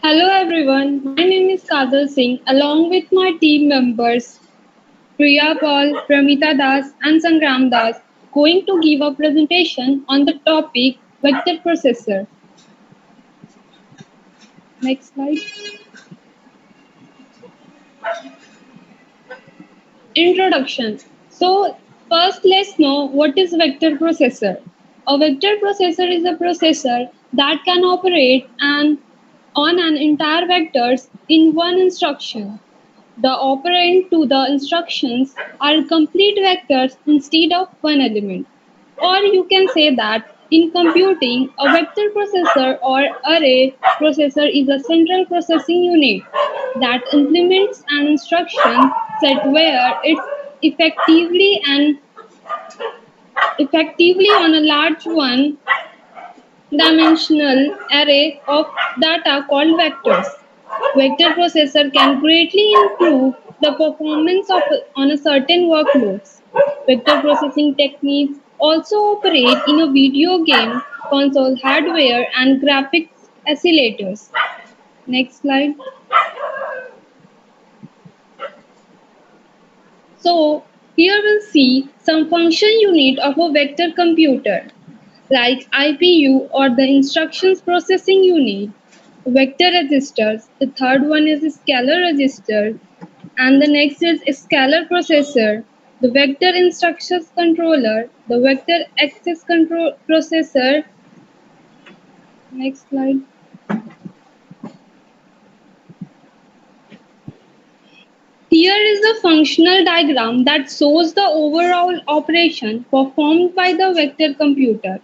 Hello everyone, my name is Kadal Singh along with my team members Priya Paul, Pramita Das and Sangram Das going to give a presentation on the topic vector processor. Next slide. Introduction. So first let's know what is vector processor. A vector processor is a processor that can operate on an entire vectors in one instruction. The operand to the instructions are complete vectors instead of one element. Or you can say that in computing, a vector processor or array processor is a central processing unit that implements an instruction set where it's effectively on a large one dimensional array of data called vectors. Vector processor can greatly improve the performance of on a certain workloads. Vector processing techniques also operate in a video game console hardware and graphics accelerators. Next slide. So here we'll see some function unit of a vector computer like IPU or the instructions processing unit, vector registers, the third one is scalar register, and the next is scalar processor, the vector instructions controller, the vector access control processor. Next slide. Here is the functional diagram that shows the overall operation performed by the vector computer.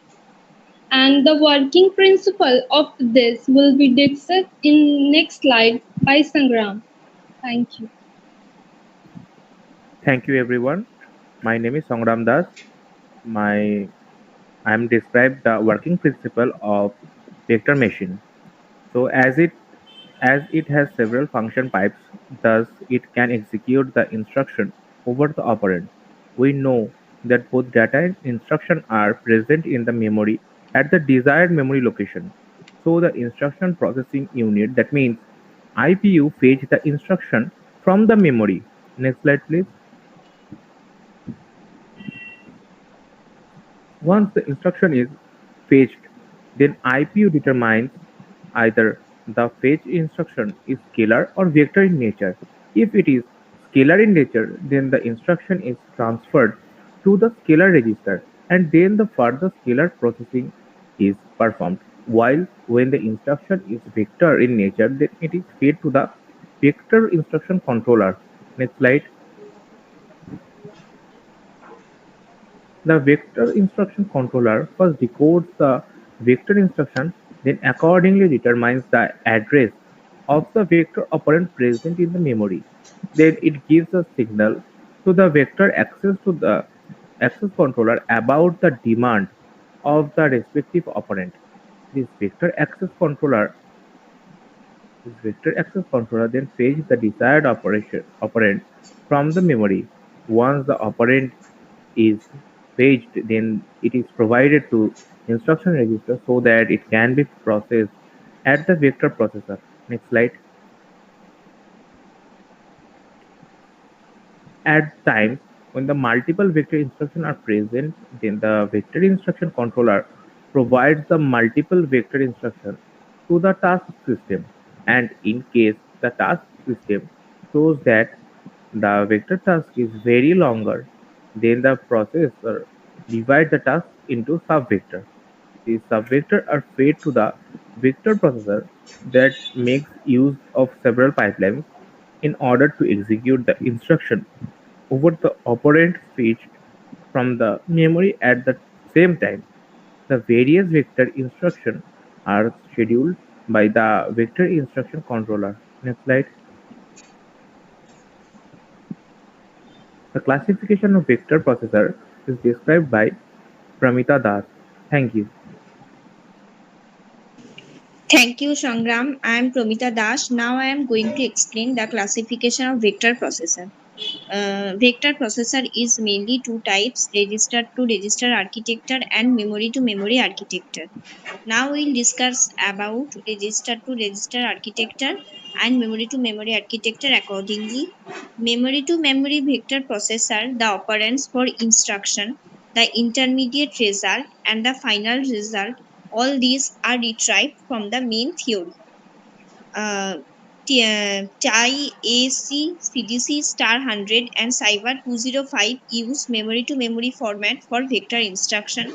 And the working principle of this will be discussed in next slide by Sangram. Thank you. Thank you, everyone. My name is Sangram Das. My I am described the working principle of vector machine. So as it has several function pipes, thus it can execute the instruction over the operand. We know that both data and instruction are present in the memory at the desired memory location. So the instruction processing unit, that means IPU, fetch the instruction from the memory. Next slide, please. Once the instruction is fetched, then IPU determines either the fetch instruction is scalar or vector in nature. If it is scalar in nature, then the instruction is transferred to the scalar register and then the further scalar processing is performed. While when the instruction is vector in nature, then it is fed to the vector instruction controller. Next slide. The vector instruction controller first decodes the vector instruction, then accordingly determines the address of the vector operand present in the memory. Then it gives a signal to the vector access to the access controller about the demand of the respective operand. This vector access controller this vector access controller then fetches the desired operand from the memory. Once the operand is fetched, then it is provided to instruction register so that it can be processed at the vector processor. Next slide. At times when the multiple vector instructions are present, then the vector instruction controller provides the multiple vector instructions to the task system. And in case the task system shows that the vector task is very longer, then the processor divides the task into subvector. These subvectors are fed to the vector processor that makes use of several pipelines in order to execute the instruction over the operand fetched from the memory at the same time. The various vector instructions are scheduled by the vector instruction controller. Next slide. The classification of vector processor is described by Pramita Das. Thank you. Thank you, Sangram. I am Promita Das. Now I am going to explain the classification of vector processor. Vector processor is mainly two types: register to register architecture and memory to memory architecture. Now we'll discuss about register to register architecture and memory to memory architecture accordingly. Memory to memory vector processor, the operands for instruction, the intermediate result, and the final result, all these are retrieved from the main theory. uh, TI AC CDC star 100 and Cyber 205 use memory to memory format for vector instruction.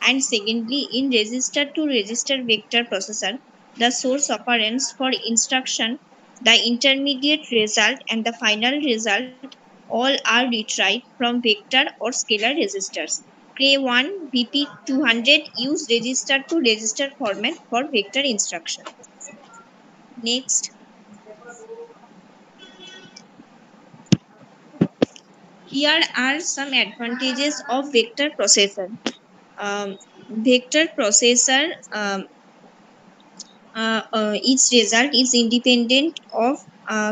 And secondly, in register to register vector processor, the source operands for instruction, the intermediate result, and the final result all are retrieved from vector or scalar registers. Cray1 BP200 use register to register format for vector instruction. Next, here are some advantages of vector processor. Vector processor, each result is independent of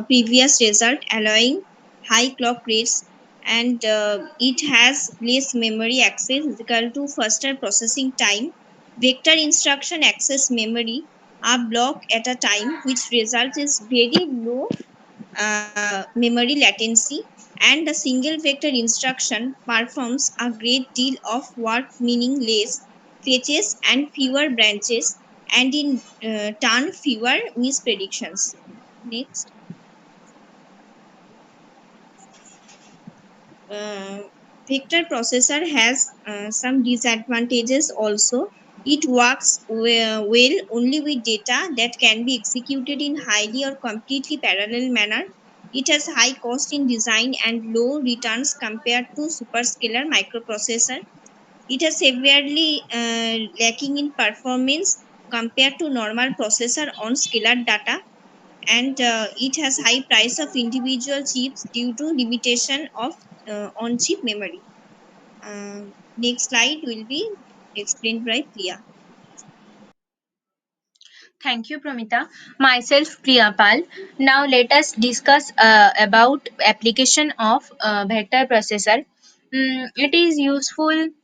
previous result, allowing high clock rates, and it has less memory access is equal to faster processing time. Vector instruction access memory a block at a time, which result is very low memory latency, and the single vector instruction performs a great deal of work, meaning less fetches and fewer branches, and in turn fewer mispredictions. Next, uh, vector processor has some disadvantages also. It works well only with data that can be executed in highly or completely parallel manner. It has high cost in design and low returns compared to superscalar microprocessor. It is severely lacking in performance compared to normal processor on scalar data, and it has high price of individual chips due to limitation of on chip memory. Next slide will be explained by Priya. Thank you, Pramita. Myself, Priyapal. Now let us discuss about application of vector processor. It is useful in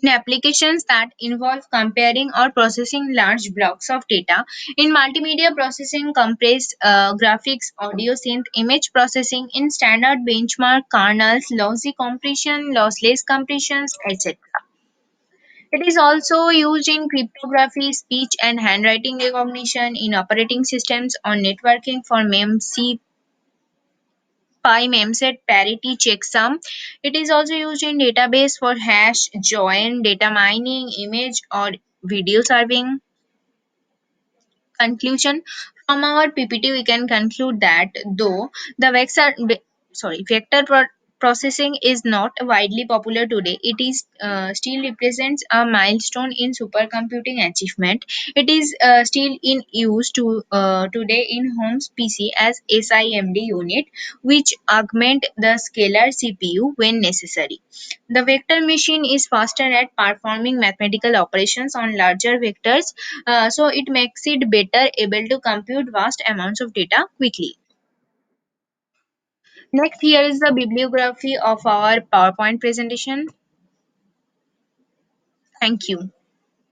applications that involve comparing or processing large blocks of data. In multimedia processing, compressed graphics, audio synth, image processing, in standard benchmark kernels, lossy compression, lossless compressions, etc. It is also used in cryptography, speech and handwriting recognition, in operating systems, on networking for MEMC, Pi, memset, parity, checksum. It is also used in database for hash, join, data mining, image or video serving. Conclusion: from our PPT, we can conclude that though the vector processing is not widely popular today, it is still represents a milestone in supercomputing achievement. It is still in use today in homes PC as SIMD unit, which augment the scalar CPU when necessary. The vector machine is faster at performing mathematical operations on larger vectors, so it makes it better able to compute vast amounts of data quickly. Next, here is the bibliography of our PowerPoint presentation. Thank you.